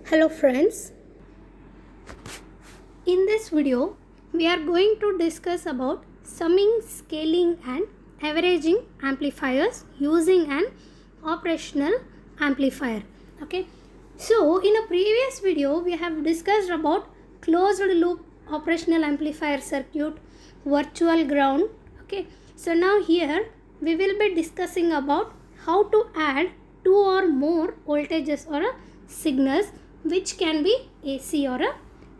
Hello friends, in this video we are going to discuss about summing, scaling and averaging amplifiers using an operational amplifier. Okay, so in a previous video we have discussed about closed loop operational amplifier circuit, virtual ground. Okay, so now here we will be discussing about how to add two or more voltages or signals which can be AC or a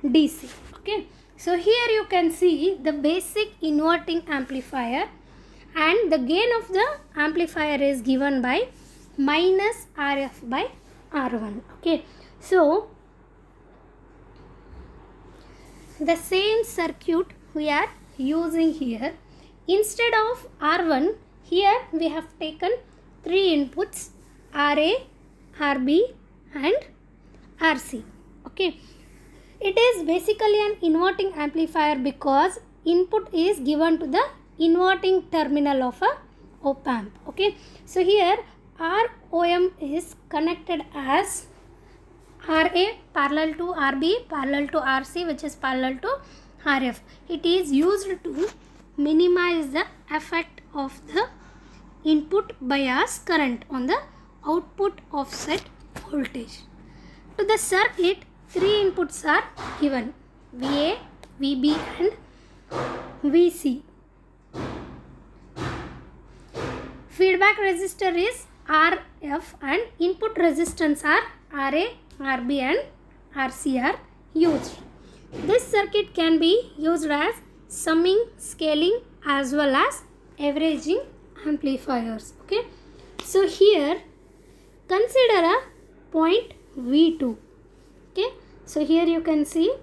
DC. Okay, so here you can see the basic inverting amplifier and the gain of the amplifier is given by minus RF by R1. Okay, so the same circuit we are using here. Instead of R1, here we have taken three inputs RA, RB and RC. Okay, it is basically an inverting amplifier because input is given to the inverting terminal of a op amp. Okay, so here ROM is connected as RA parallel to RB parallel to RC, which is parallel to RF. It is used to minimize the effect of the input bias current on the output offset voltage. To the circuit, three inputs are given: VA, VB and VC. Feedback resistor is RF and input resistance are RA, RB and RC are used. This circuit can be used as summing, scaling as well as averaging amplifiers. Okay, so here consider a point V2. Okay, so here you can see,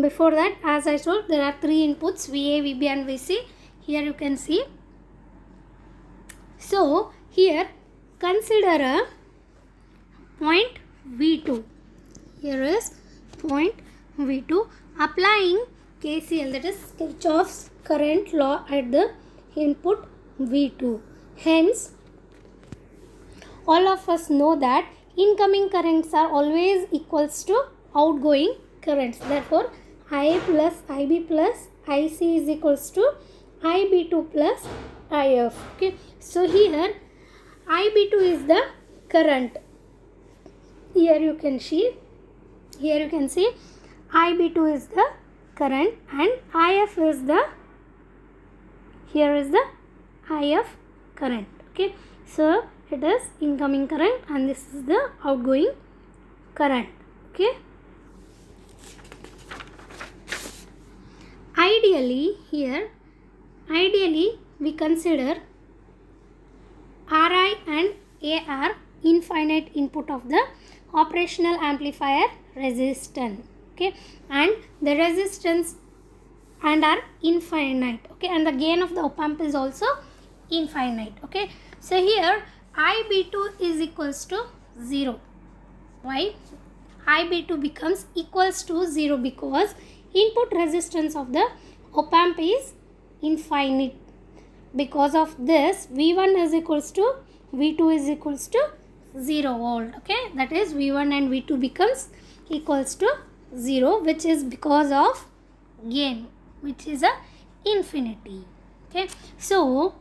before that as I told, there are three inputs VA, VB and VC. Here you can see. So here consider a point V2. Here is point V2. Applying KCL, that is Kirchhoff's current law, at the input V2. Hence, all of us know that incoming currents are always equals to outgoing currents. Therefore, IA plus IB plus IC is equals to IB2 plus IF. Okay, so here IB2 is the current. Here you can see IB2 is the current and IF is the, here is the IF current. Okay, so it is incoming current and this is the outgoing current. Okay, ideally we consider RI and AR infinite input of the operational amplifier resistance. Okay, and the resistance and are infinite. Okay, and the gain of the op amp is also infinite. Okay, so here IB2 is equals to 0. Why? IB2 becomes equals to 0 because input resistance of the op amp is infinite. Because of this, V1 is equals to V2 is equals to 0 volt. Okay, that is V1 and V2 becomes equals to 0, which is because of gain, which is a infinity. Okay, so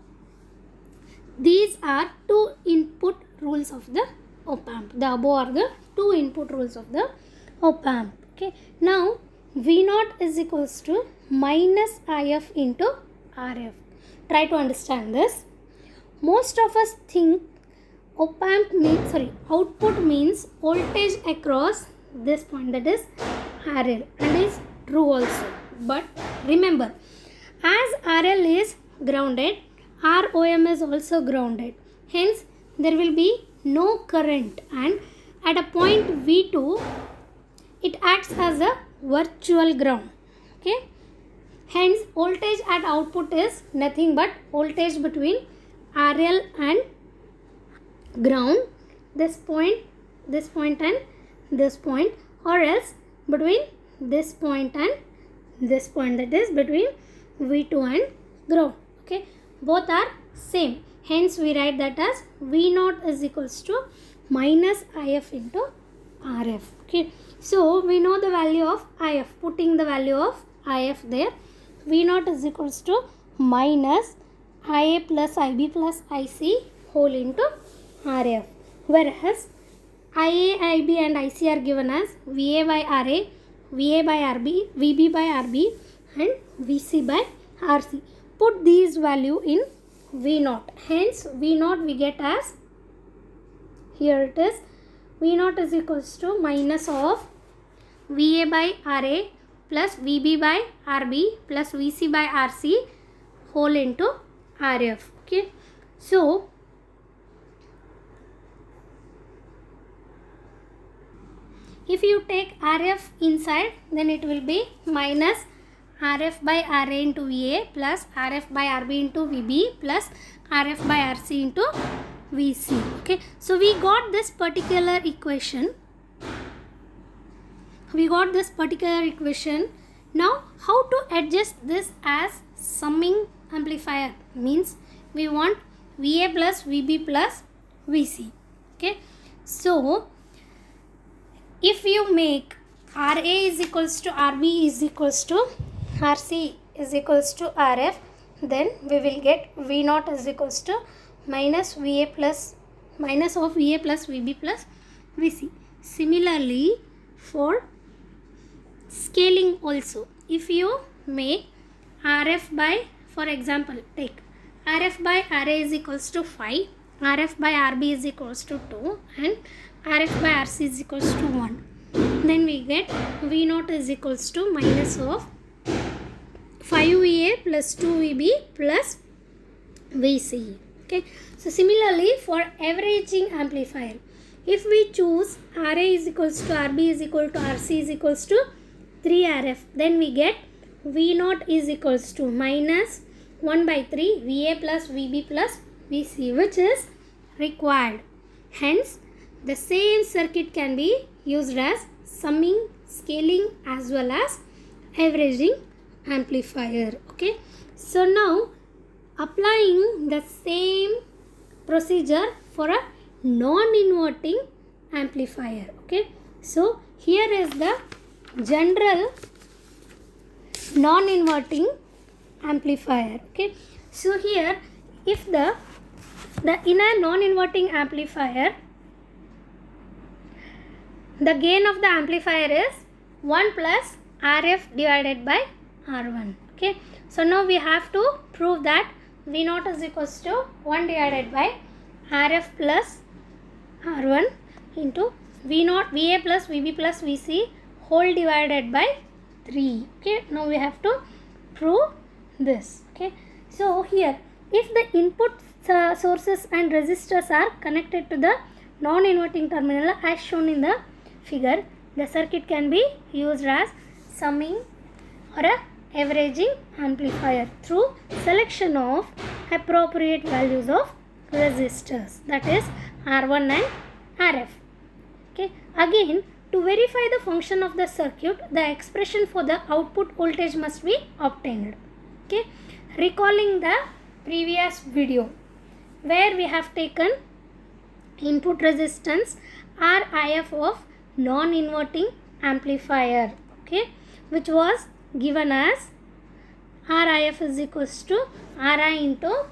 these are two input rules of the op amp. The above are the two input rules of the op amp. Okay, now V0 is equals to minus IF into RF. Try to understand this. Most of us think op amp means, output means voltage across this point, that is RL, and is true also. But remember, as RL is grounded, ROM is also grounded. Hence, there will be no current, and at a point V2, it acts as a virtual ground. Okay. Hence, voltage at output is nothing but voltage between RL and ground, this point and this point, or else between this point and this point, that is between V2 and ground. Okay, both are same. Hence we write that as V0 is equals to minus IF into RF. Okay, so we know the value of IF. Putting the value of IF there, V0 is equals to minus IA plus IB plus IC whole into RF. Whereas IA, IB and IC are given as VA by RA, VA by RB, VB by RB and VC by RC. Put these value in V0. Hence V0 we get as, here it is, V0 is equals to minus of VA by RA plus VB by RB plus VC by RC whole into RF. Okay, so if you take RF inside, then it will be minus RF by RA into VA plus RF by RB into VB plus RF by RC into VC. Okay, so we got this particular equation. Now how to adjust this as summing amplifier? Means we want VA plus VB plus VC. Okay, so if you make RA is equals to RB is equals to RC is equals to RF, then we will get V0 is equals to minus VA plus minus of VA plus VB plus VC. Similarly, for scaling also, if you make RF by, for example, take RF by RA is equals to 5, RF by RB is equals to 2 and RF by RC is equals to 1. Then we get V0 is equals to minus of 5VA plus 2VB plus VC. Okay, so similarly for averaging amplifier, if we choose RA is equals to RB is equal to RC is equals to 3RF, then we get V0 is equals to minus 1 by 3 VA plus VB plus VC, which is required. Hence, the same circuit can be used as summing, scaling as well as averaging amplifier. Okay, so now applying the same procedure for a non-inverting amplifier. Okay, so here is the general non-inverting amplifier. Okay, so here if the in a non-inverting amplifier, the gain of the amplifier is 1 plus RF divided by R1. Okay, so now we have to prove that V0 is equals to 1 divided by RF plus R1 into V0 VA plus VB plus VC whole divided by 3. Okay, now we have to prove this. Okay, so here if the input sources and resistors are connected to the non-inverting terminal as shown in the figure, the circuit can be used as summing or a averaging amplifier through selection of appropriate values of resistors, that is R1 and RF. Okay, again to verify the function of the circuit, the expression for the output voltage must be obtained. Okay, recalling the previous video where we have taken input resistance RIF of non-inverting amplifier, okay, which was given as RIF is equals to RI into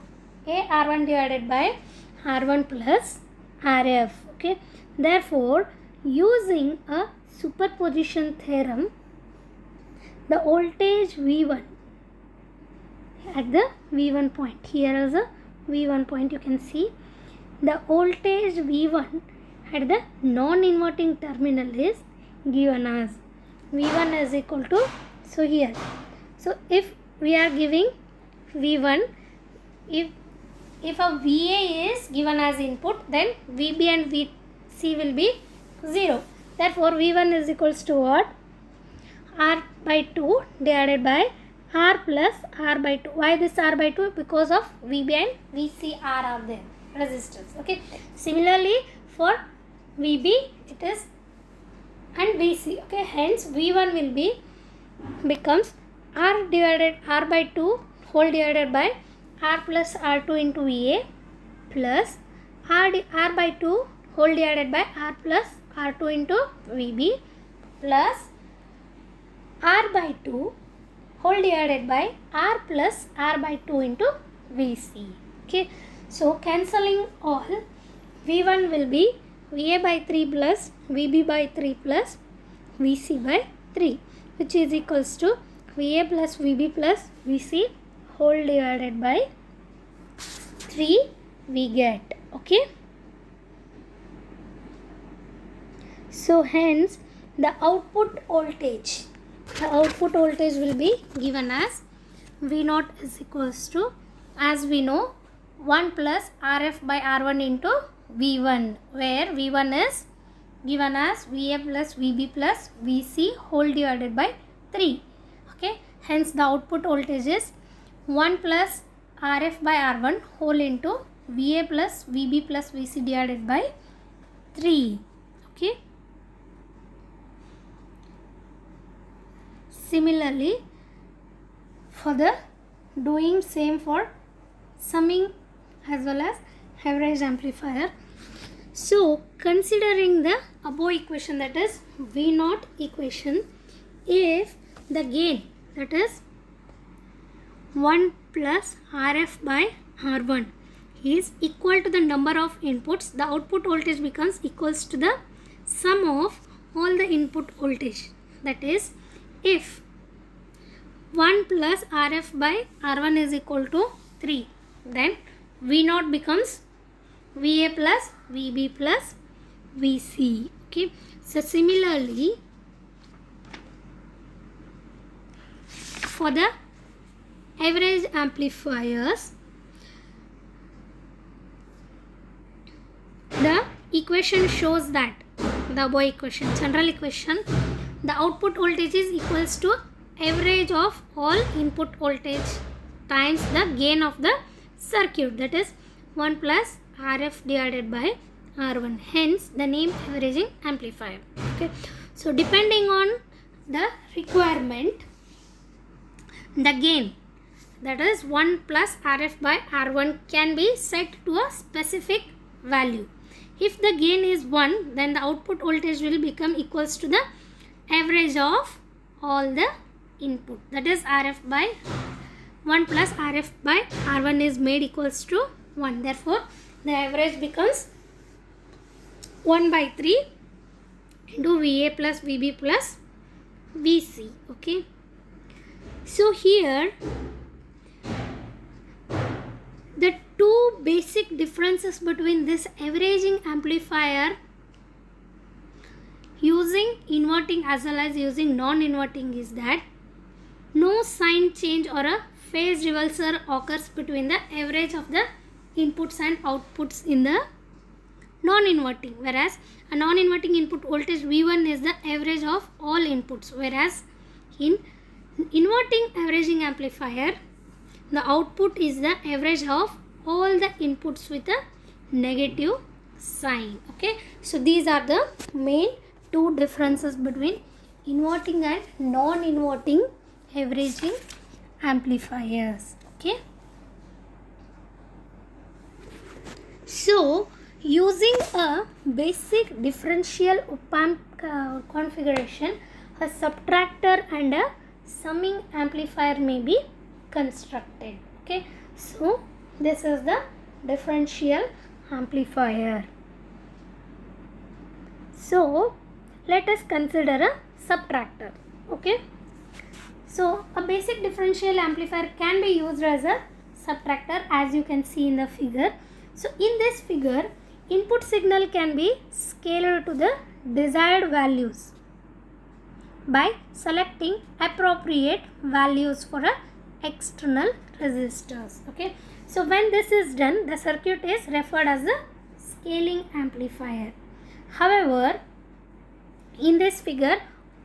R1 divided by R1 plus RF. Okay, therefore using a superposition theorem, the voltage V1 at the V1 point, here is a V1 point, you can see the voltage V1 at the non-inverting terminal is given as V1 is equal to, so here, so if we are giving V1, if a VA is given as input, then VB and VC will be 0. Therefore V1 is equals to what? R by 2 divided by R plus R by 2. Why this R by 2? Because of VB and VCR are there, resistors. Okay. Similarly for VB it is and VC. Okay. Hence V1 will be becomes R divided R by 2 whole divided by R plus R2 into VA plus R by 2 whole divided by R plus R2 into VB plus R by 2 whole divided by R plus R by 2 into VC. Okay, so cancelling all, V1 will be VA by 3 plus VB by 3 plus VC by 3, which is equals to VA plus VB plus VC whole divided by 3 we get. Okay, so hence the output voltage will be given as V0 is equals to, as we know, 1 plus RF by R1 into V1, where V1 is given as VA plus VB plus VC whole divided by 3. Okay, hence the output voltage is 1 plus RF by R1 whole into VA plus VB plus VC divided by 3. Okay, similarly for the doing same for summing as well as average amplifier. So considering the above equation, that is V0 equation, if the gain, that is 1 plus RF by R1 is equal to the number of inputs, the output voltage becomes equals to the sum of all the input voltage. That is, if 1 plus RF by R1 is equal to 3, then V0 becomes VA plus VB plus VC. Okay, so similarly for the average amplifiers, the equation shows that the above equation, general equation, the output voltage is equals to average of all input voltage times the gain of the circuit, that is 1 plus RF divided by R1, hence the name averaging amplifier. Okay, so depending on the requirement, the gain, that is 1 plus RF by R1, can be set to a specific value. If the gain is 1, then the output voltage will become equals to the average of all the input, that is RF by 1 plus RF by R1 is made equals to 1. Therefore, the average becomes 1 by 3 into VA plus VB plus VC. Okay, so here the two basic differences between this averaging amplifier using inverting as well as using non-inverting is that no sign change or a phase reversal occurs between the average of the inputs and outputs in the non-inverting, whereas a non-inverting input voltage V1 is the average of all inputs, whereas in inverting averaging amplifier the output is the average of all the inputs with a negative sign. Okay, so these are the main two differences between inverting and non-inverting averaging amplifiers. Okay, so using a basic differential op-amp configuration, a subtractor and a summing amplifier may be constructed. Okay, so this is the differential amplifier. So let us consider a subtractor. Okay, so a basic differential amplifier can be used as a subtractor, as you can see in the figure. So in this figure, input signal can be scaled to the desired values by selecting appropriate values for a external resistors. Okay, so when this is done, the circuit is referred as a scaling amplifier. However, in this figure,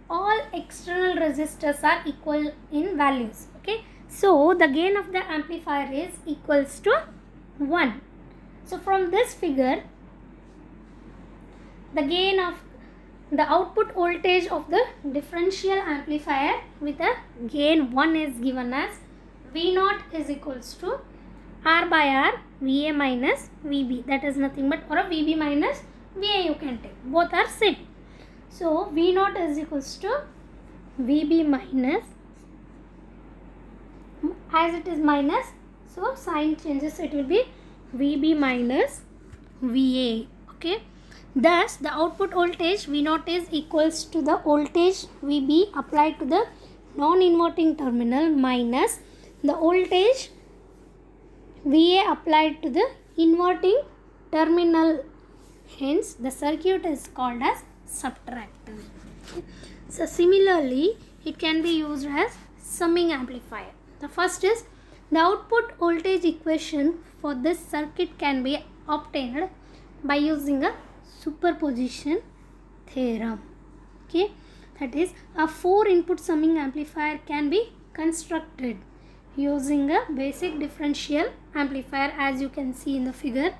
all external resistors are equal in values. Okay, so the gain of the amplifier is equals to 1. So from this figure, the gain of the output voltage of the differential amplifier with a gain 1 is given as V0 is equals to R by R VA minus VB, that is nothing but, or a VB minus VA you can take. Both are same. So V naught is equals to VB minus, as it is minus, so sign changes, so it will be VB minus VA. Okay. Thus the output voltage V naught is equals to the voltage VB applied to the non-inverting terminal minus the voltage VA applied to the inverting terminal. Hence the circuit is called as subtractor. Okay. So similarly it can be used as summing amplifier. The first is the output voltage equation for this circuit can be obtained by using a superposition theorem. Okay, that is a 4-input summing amplifier can be constructed using a basic differential amplifier, as you can see in the figure.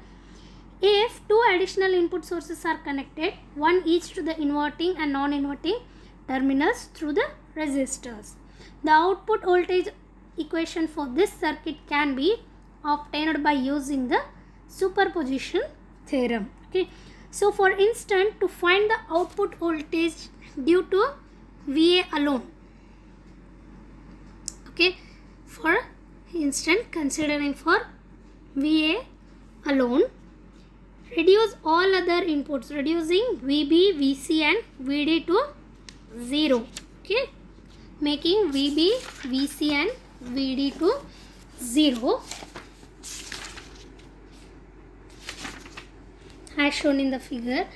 If 2 additional input sources are connected, one each to the inverting and non-inverting terminals through the resistors, the output voltage equation for this circuit can be obtained by using the superposition theorem. Okay. So for instance, to find the output voltage due to VA alone. Okay. For instance, considering for VA alone, reduce all other inputs, reducing VB, VC and VD to 0. Okay. Making VB, VC and VD to 0 as shown in the figure.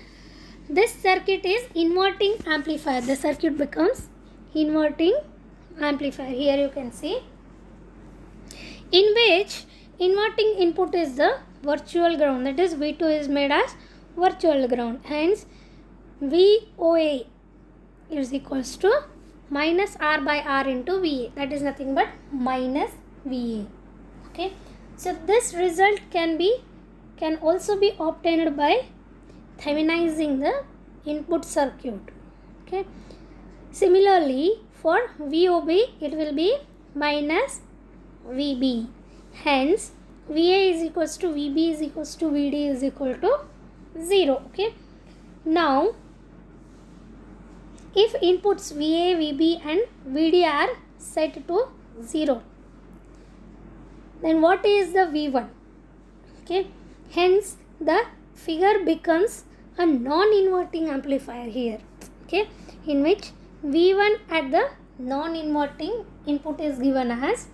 This circuit is inverting amplifier. The circuit becomes inverting amplifier. Here you can see, in which inverting input is the virtual ground, that is V2 is made as virtual ground. Hence VOA is equals to minus R by R into VA, that is nothing but minus VA. Okay. So this result can also be obtained by Thevenizing the input circuit. Okay. Similarly for VOB it will be minus VB. Hence VA is equals to VB is equals to VD is equal to 0. Okay. Now if inputs VA, VB and VD are set to 0, then what is the V1? Okay. Hence the figure becomes a non-inverting amplifier here. Okay. In which V1 at the non-inverting input is given as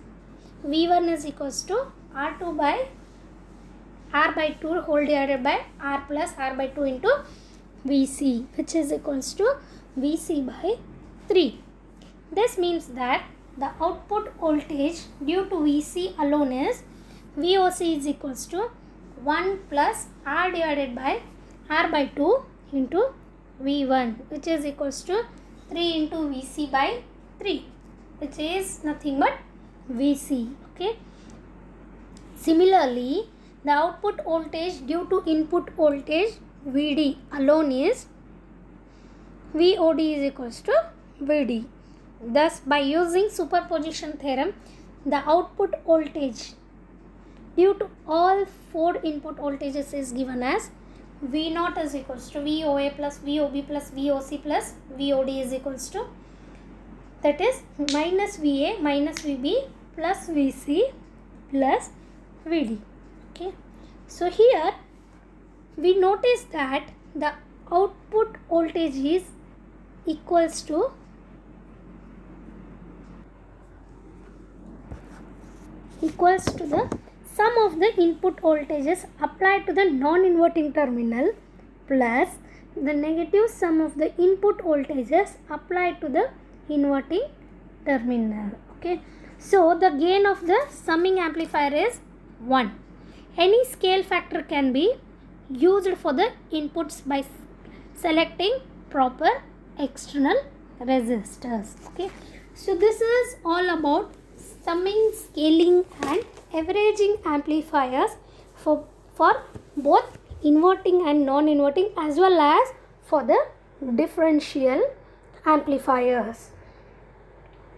V1 is equals to R2 by R by 2 whole divided by R plus R by 2 into VC, which is equals to VC by 3. This means that the output voltage due to VC alone is VOC is equals to 1 plus R divided by R by 2 into V1, which is equals to 3 into VC by 3, which is nothing but VC. Okay. Similarly, the output voltage due to input voltage VD alone is VOD is equals to VD. Thus, by using superposition theorem, the output voltage due to all 4 input voltages is given as V0 is equals to VOA plus VOB plus VOC plus VOD is equals to, that is minus VA minus VB plus VC plus VD. Okay. So here we notice that the output voltage is equals to the sum of the input voltages applied to the non-inverting terminal plus the negative sum of the input voltages applied to the inverting terminal. Okay. So the gain of the summing amplifier is 1. Any scale factor can be used for the inputs by selecting proper external resistors. Okay. So this is all about summing, scaling and averaging amplifiers for both inverting and non-inverting as well as for the differential amplifiers.